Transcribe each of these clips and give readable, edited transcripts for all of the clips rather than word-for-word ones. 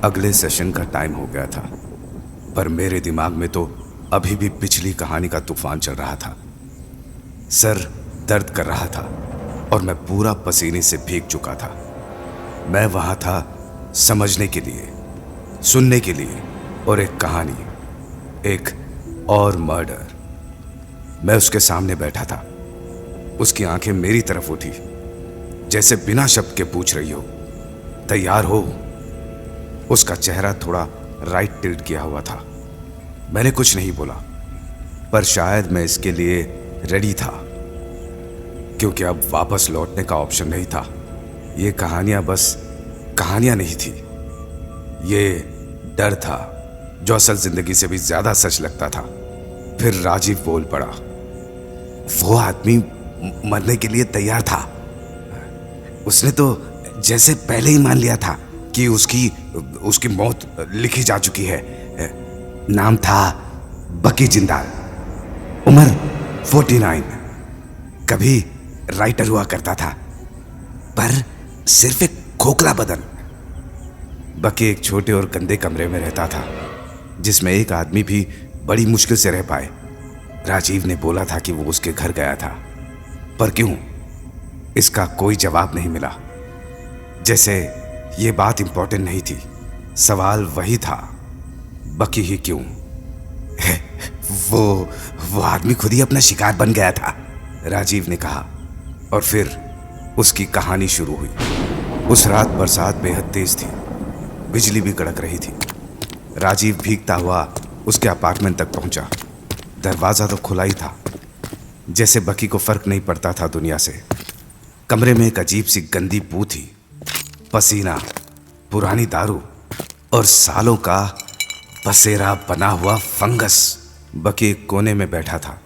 अगले सेशन का टाइम हो गया था, पर मेरे दिमाग में तो अभी भी पिछली कहानी का तूफान चल रहा था। सर दर्द कर रहा था और मैं पूरा पसीने से भीग चुका था। मैं वहां था समझने के लिए, सुनने के लिए, और एक कहानी, एक और मर्डर। मैं उसके सामने बैठा था। उसकी आंखें मेरी तरफ उठी, जैसे बिना शब्द के पूछ रही हो, तैयार हो? उसका चेहरा थोड़ा राइट टिल्ट किया हुआ था। मैंने कुछ नहीं बोला, पर शायद मैं इसके लिए रेडी था, क्योंकि अब वापस लौटने का ऑप्शन नहीं था। ये कहानियां बस कहानियां नहीं थी, ये डर था जो असल जिंदगी से भी ज्यादा सच लगता था। फिर राजीव बोल पड़ा। वो आदमी मरने के लिए तैयार था। उसने तो जैसे पहले ही मान लिया था कि उसकी मौत लिखी जा चुकी है। नाम था बकी जिंदाल, उम्र 49। कभी राइटर हुआ करता था, पर सिर्फ एक खोखला बदन। बकी एक छोटे और गंदे कमरे में रहता था, जिसमें एक आदमी भी बड़ी मुश्किल से रह पाए। राजीव ने बोला था कि वो उसके घर गया था, पर क्यों? इसका कोई जवाब नहीं मिला। जैसे ये बात इंपॉर्टेंट नहीं थी। सवाल वही था, बकी ही क्यों? वो आदमी खुद ही अपना शिकार बन गया था, राजीव ने कहा। और फिर उसकी कहानी शुरू हुई। उस रात बरसात बेहद तेज थी, बिजली भी कड़क रही थी। राजीव भीगता हुआ उसके अपार्टमेंट तक पहुंचा। दरवाजा तो खुला ही था, जैसे बकी को फर्क नहीं पड़ता था दुनिया से। कमरे में एक अजीब सी गंदी बू थी, पसीना, पुरानी दारू और सालों का पसेरा बना हुआ फंगस। बकी एक कोने में बैठा था,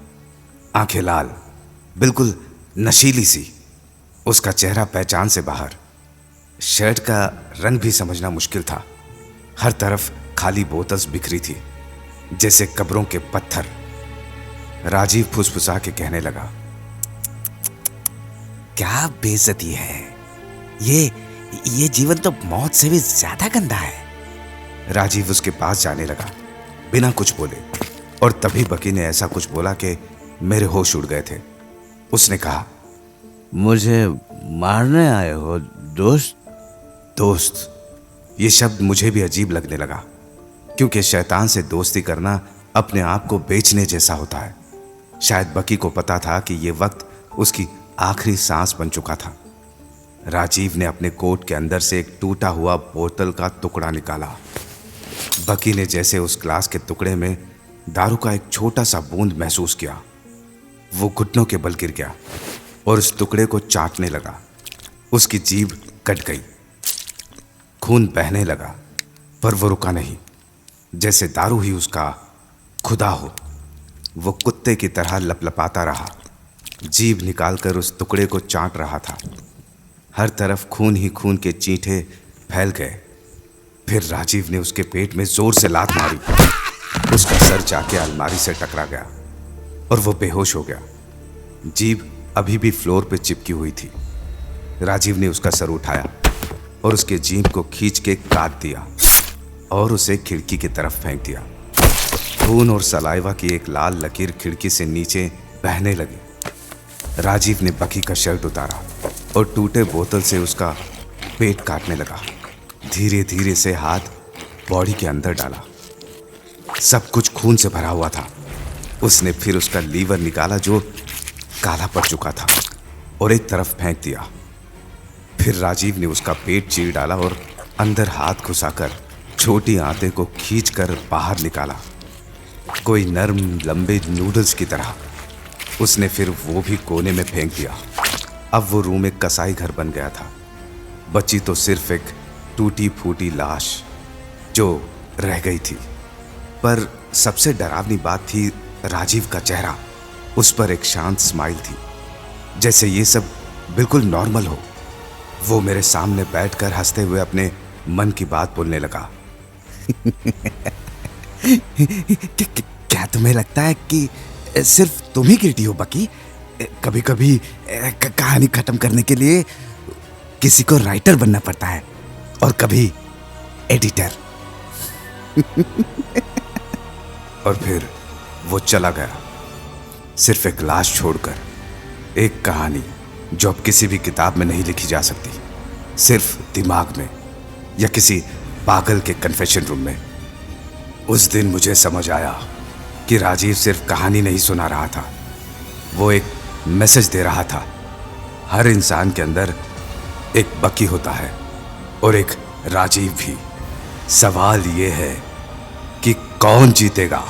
आंखें लाल, बिल्कुल नशीली सी। उसका चेहरा पहचान से बाहर। शर्ट का रंग भी समझना मुश्किल था। हर तरफ खाली बोतल्स बिखरी थी, जैसे कब्रों के पत्थर। राजीव फुसफुसा के कहने लगा, क्या बेइज्जती है ये जीवन तो मौत से भी ज्यादा गंदा है। राजीव उसके पास जाने लगा, बिना कुछ बोले। और तभी बकी ने ऐसा कुछ बोला कि मेरे होश उड़ गए थे। उसने कहा, मुझे मारने आए हो दोस्त? दोस्त, ये शब्द मुझे भी अजीब लगने लगा, क्योंकि शैतान से दोस्ती करना अपने आप को बेचने जैसा होता है। शायद बकी को पता था कि यह वक्त उसकी आखिरी सांस बन चुका था। राजीव ने अपने कोट के अंदर से एक टूटा हुआ बोतल का टुकड़ा निकाला। बकी ने जैसे उस ग्लास के टुकड़े में दारू का एक छोटा सा बूंद महसूस किया, वो घुटनों के बल गिर गया और उस टुकड़े को चाटने लगा। उसकी जीभ कट गई, खून बहने लगा, पर वो रुका नहीं, जैसे दारू ही उसका खुदा हो। वो कुत्ते की तरह लपलपाता रहा, जीभ निकालकर उस टुकड़े को चाट रहा था। हर तरफ खून ही खून के चींठे फैल गए। फिर राजीव ने उसके पेट में जोर से लात मारी। उसका सर जाके अलमारी से टकरा गया और वो बेहोश हो गया। जीभ अभी भी फ्लोर पे चिपकी हुई थी। राजीव ने उसका सर उठाया और उसके जीभ को खींच के काट दिया और उसे खिड़की की तरफ फेंक दिया। खून और सलाइवा की एक लाल लकीर खिड़की से नीचे बहने लगी। राजीव ने बकी का शर्ट उतारा और टूटे बोतल से उसका पेट काटने लगा। धीरे धीरे से हाथ बॉडी के अंदर डाला। सब कुछ खून से भरा हुआ था। उसने फिर उसका लीवर निकाला जो काला पड़ चुका था और एक तरफ फेंक दिया। फिर राजीव ने उसका पेट चीर डाला और अंदर हाथ घुसाकर छोटी आंतें को खींचकर बाहर निकाला, कोई नरम लंबे नूडल्स की तरह। उसने फिर वो भी कोने में फेंक दिया। अब वो रूम एक कसाई घर बन गया था। बची तो सिर्फ एक टूटी फूटी लाश जो रह गई थी। पर सबसे डरावनी बात थी राजीव का चेहरा। उस पर एक शांत स्माइल थी, जैसे ये सब बिल्कुल नॉर्मल हो। वो मेरे सामने बैठकर हंसते हुए अपने मन की बात बोलने लगा। क्या तुम्हें लगता है कि सिर्फ तुम ही गिल्टी हो बकी? कभी कभी कहानी खत्म करने के लिए किसी को राइटर बनना पड़ता है और कभी एडिटर। और फिर वो चला गया, सिर्फ एक लाश छोड़कर। एक कहानी जो अब किसी भी किताब में नहीं लिखी जा सकती, सिर्फ दिमाग में या किसी पागल के कन्फेशन रूम में। उस दिन मुझे समझ आया कि राजीव सिर्फ कहानी नहीं सुना रहा था, वो एक मैसेज दे रहा था। हर इंसान के अंदर एक बकी होता है और एक राजीव भी। सवाल ये है कि कौन जीतेगा।